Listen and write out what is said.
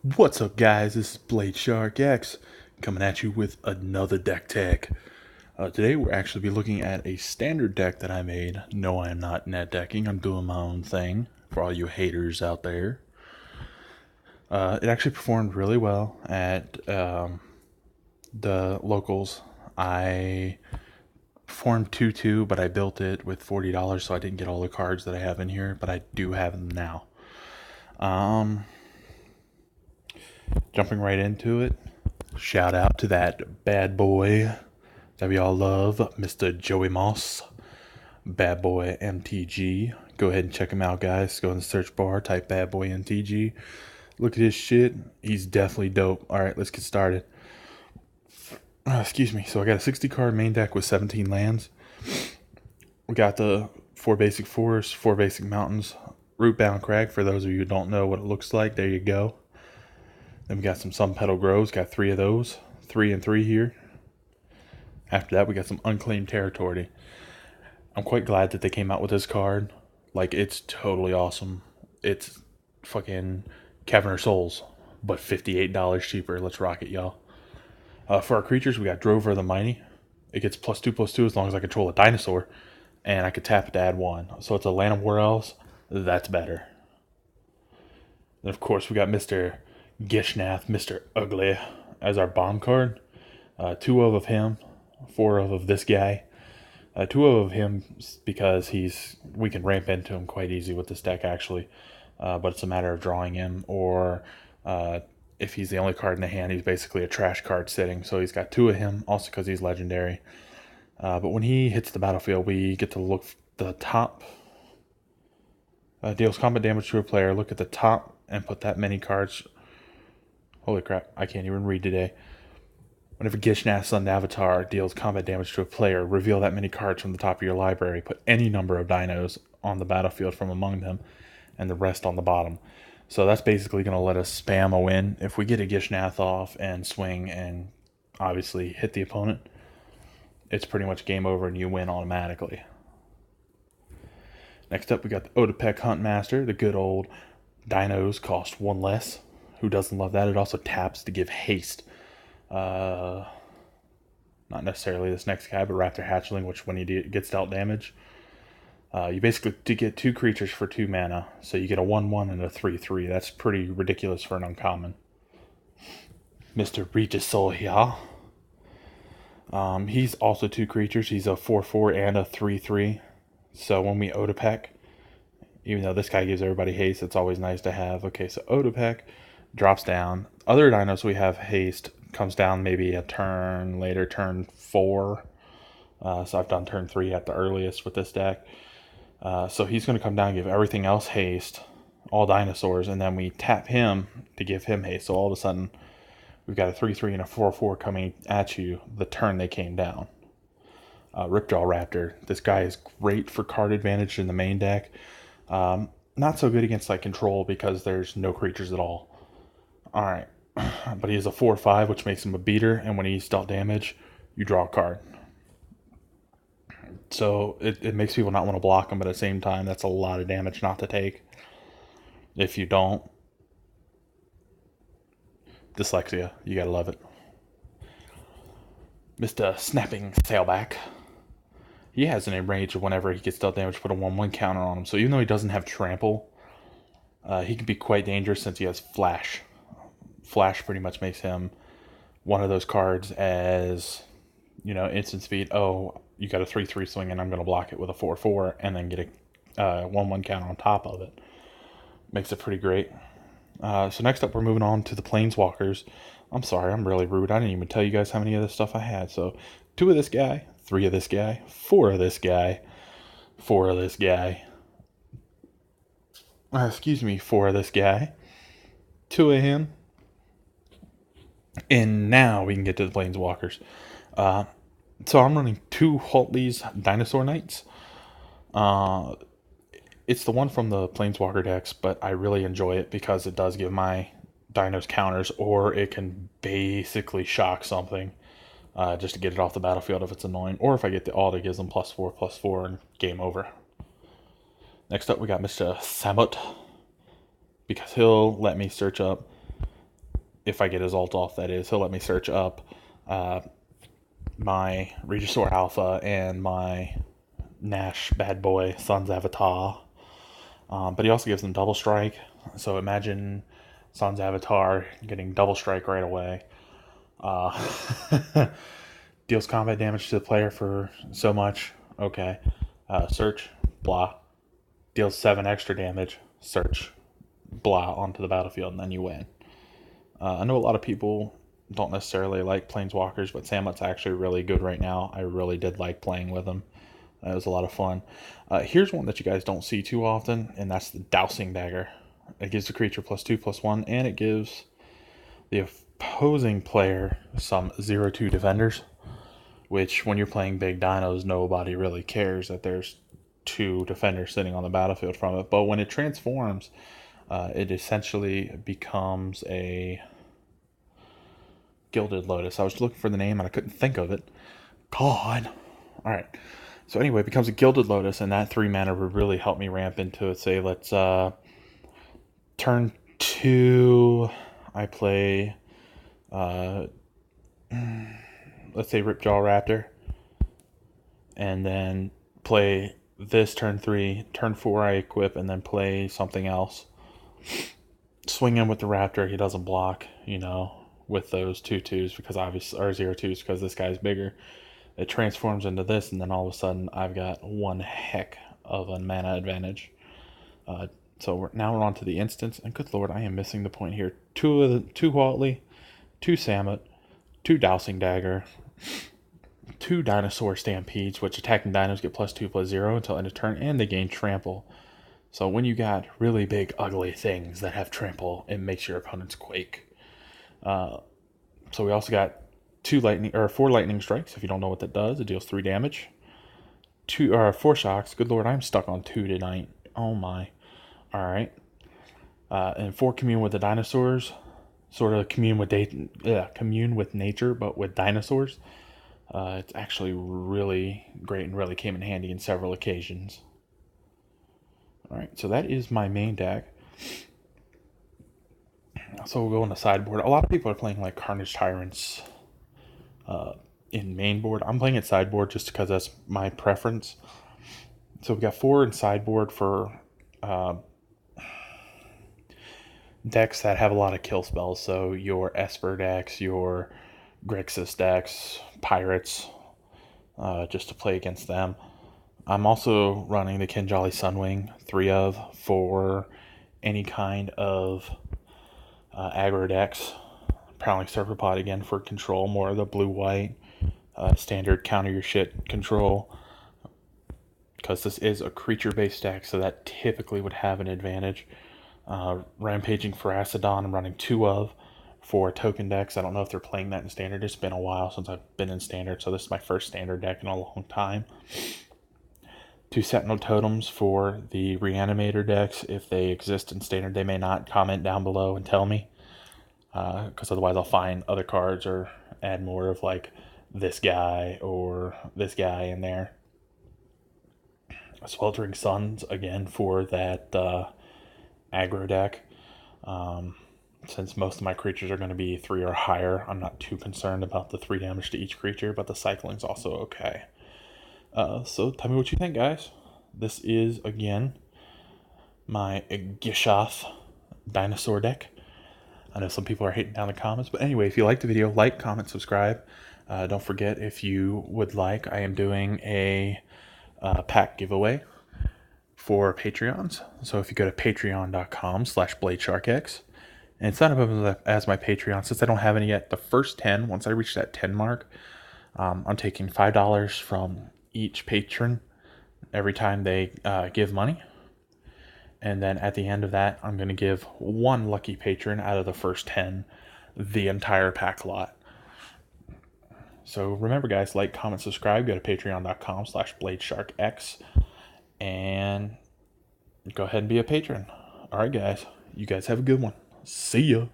What's up, guys? This is Blade Shark X coming at you with another deck tech. Today, we're actually be looking at a standard deck that I made. No, I am not net decking. I'm doing my own thing for all you haters out there. It actually performed really well at the locals. I performed 2-2, but I built it with $40, so I didn't get all the cards that I have in here, but I do have them now. Jumping right into it. Shout out to that bad boy that we all love, Mr. Joey Moss. Bad Boy MTG. Go ahead and check him out, guys. Go in the search bar, type Bad Boy MTG. Look at his shit. He's definitely dope. Alright, let's get started. Excuse me. So I got a 60 card main deck with 17 lands. We got the 4 basic forests, 4 basic mountains, Rootbound Crag, for those of you who don't know what it looks like. There you go. Then we got some Sun Petal Groves, got 3 of those. 3 and 3 here. After that, we got some Unclaimed Territory. I'm quite glad that they came out with this card. Like, it's totally awesome. It's fucking Cavern Souls, but $58 cheaper. Let's rock it, y'all. For our creatures, we got Drover the Mighty. It gets +2/+2 as long as I control a dinosaur. And I could tap it to add 1. So it's a Land of War Elves. That's better. And of course, we got Mr. Gishnath, Mr. Ugly, as our bomb card. 2 of him, 4 of this guy. 2 of him because we can ramp into him quite easy with this deck actually, but it's a matter of drawing him, or if he's the only card in the hand, he's basically a trash card sitting. So he's got 2 of him, also because he's legendary. But when he hits the battlefield, we get to look the top. Deals combat damage to a player. Look at the top and put that many cards. Holy crap! I can't even read today. Whenever Gishnath's Sun Avatar deals combat damage to a player, reveal that many cards from the top of your library. Put any number of dinos on the battlefield from among them, and the rest on the bottom. So that's basically going to let us spam a win. If we get a Gishnath off and swing and obviously hit the opponent, it's pretty much game over and you win automatically. Next up, we got the Odapek Huntmaster. The good old dinos cost 1 less. Who doesn't love that? It also taps to give haste. Not necessarily this next guy, but Raptor Hatchling, which when he gets dealt damage, you basically get 2 creatures for 2 mana. So you get a 1/1 and a 3/3. That's pretty ridiculous for an uncommon. Mr. Regisaur here. He's also 2 creatures. He's a 4/4 and a 3/3. So when we Odapek, even though this guy gives everybody haste, it's always nice to have. Okay, so Odapek drops down. Other dinos we have haste comes down maybe a turn later, turn 4. So I've done turn 3 at the earliest with this deck. So he's going to come down and give everything else haste, all dinosaurs, and then we tap him to give him haste. So all of a sudden, we've got a 3/3 and a 4/4 coming at you the turn they came down. Ripjaw Raptor. This guy is great for card advantage in the main deck. Not so good against like control because there's no creatures at all. Alright. But he has a 4/5, which makes him a beater, and when he's dealt damage, you draw a card. So it makes people not want to block him, but at the same time, that's a lot of damage not to take. If you don't, dyslexia, you gotta love it. Mr. Snapping Sailback. He has an enrage whenever he gets dealt damage, put a 1/1 counter on him. So even though he doesn't have trample, he can be quite dangerous since he has flash. Flash pretty much makes him one of those cards as, instant speed. Oh, you got a 3/3 swing and I'm going to block it with a 4/4 and then get a 1/1 counter on top of it. Makes it pretty great. So next up, we're moving on to the Planeswalkers. I'm sorry, I'm really rude. I didn't even tell you guys how many of this stuff I had. So 2 of this guy, 3 of this guy, 4 of this guy, 4 of this guy. 4 of this guy, 2 of him. And now we can get to the Planeswalkers. So I'm running 2 Haltley's Dinosaur Knights. It's the one from the Planeswalker decks, but I really enjoy it because it does give my dinos counters, or it can basically shock something just to get it off the battlefield if it's annoying. Or if I get the alt, it gives them +4/+4 and game over. Next up, we got Mr. Samut, because he'll let me search up if I get his ult off, that is. He'll let me search up my Regisaur Alpha and my Nash bad boy Sun's Avatar. But he also gives them double strike. So imagine Sun's Avatar getting double strike right away. Deals combat damage to the player for so much. Okay. Search, blah. Deals 7 extra damage. Search, blah, onto the battlefield, and then you win. I know a lot of people don't necessarily like Planeswalkers, but Samut's actually really good right now. I really did like playing with him. It was a lot of fun. Here's one that you guys don't see too often, and that's the Dowsing Dagger. It gives the creature +2/+1, and it gives the opposing player some 0/2 defenders, which when you're playing big dinos, nobody really cares that there's 2 defenders sitting on the battlefield from it. But when it transforms, it essentially becomes a Gilded Lotus. I was looking for the name and I couldn't think of it. God. Alright. So anyway, it becomes a Gilded Lotus, and that 3 mana would really help me ramp into it. Say, let's turn 2, I play, let's say Ripjaw Raptor, and then play this turn 3, turn 4 I equip, and then play something else. Swing in with the Raptor, he doesn't block, with those 2/2s because obviously, or 0/2s because this guy's bigger. It transforms into this, and then all of a sudden I've got one heck of a mana advantage. So now we're on to the instance, and good lord, I am missing the point here. 2 Huatli, 2 Samut, 2 Dowsing Dagger, 2 Dinosaur Stampedes, which attacking dinos get +2/+0 until end of turn, and they gain trample. So when you got really big, ugly things that have trample, it makes your opponents quake. So we also got 4 lightning strikes. If you don't know what that does, it deals 3 damage. 4 shocks. Good lord, I'm stuck on 2 tonight. Oh my. All right. And 4 commune with the dinosaurs. Sort of commune with nature, but with dinosaurs. It's actually really great and really came in handy in several occasions. All right, so that is my main deck. So we'll go on the sideboard. A lot of people are playing like Carnage Tyrants in main board. I'm playing it sideboard just because that's my preference. So we got 4 in sideboard for decks that have a lot of kill spells. So your Esper decks, your Grixis decks, Pirates, just to play against them. I'm also running the Kinjali Sunwing, 3 of, for any kind of aggro decks. Prowling Serpapod again for control, more of the blue-white standard counter your shit control. Because this is a creature-based deck, so that typically would have an advantage. Rampaging Pharasodon, I'm running 2 of for token decks. I don't know if they're playing that in standard. It's been a while since I've been in standard, so this is my first standard deck in a long time. 2 Sentinel Totems for the Reanimator decks. If they exist in standard, they may not. Comment down below and tell me. Because otherwise I'll find other cards or add more of like this guy or this guy in there. Sweltering Suns again for that aggro deck. Since most of my creatures are going to be 3 or higher, I'm not too concerned about the 3 damage to each creature, but the cycling's also okay. So tell me what you think, guys. This is again my Gishoth dinosaur deck. I know some people are hating down the comments, but anyway, if you liked the video, like, comment, subscribe. Don't forget, if you would like, I am doing a pack giveaway for Patreons. So if you go to patreon.com/BladeSharkX and sign up as my Patreon, since I don't have any yet, the first 10, once I reach that 10 mark, I'm taking $5 from each patron every time they give money. And then at the end of that, I'm going to give 1 lucky patron out of the first 10 the entire pack lot. So remember, guys, like, comment, subscribe. Go to patreon.com/BladeSharkX and go ahead and be a patron. All right, guys. You guys have a good one. See ya.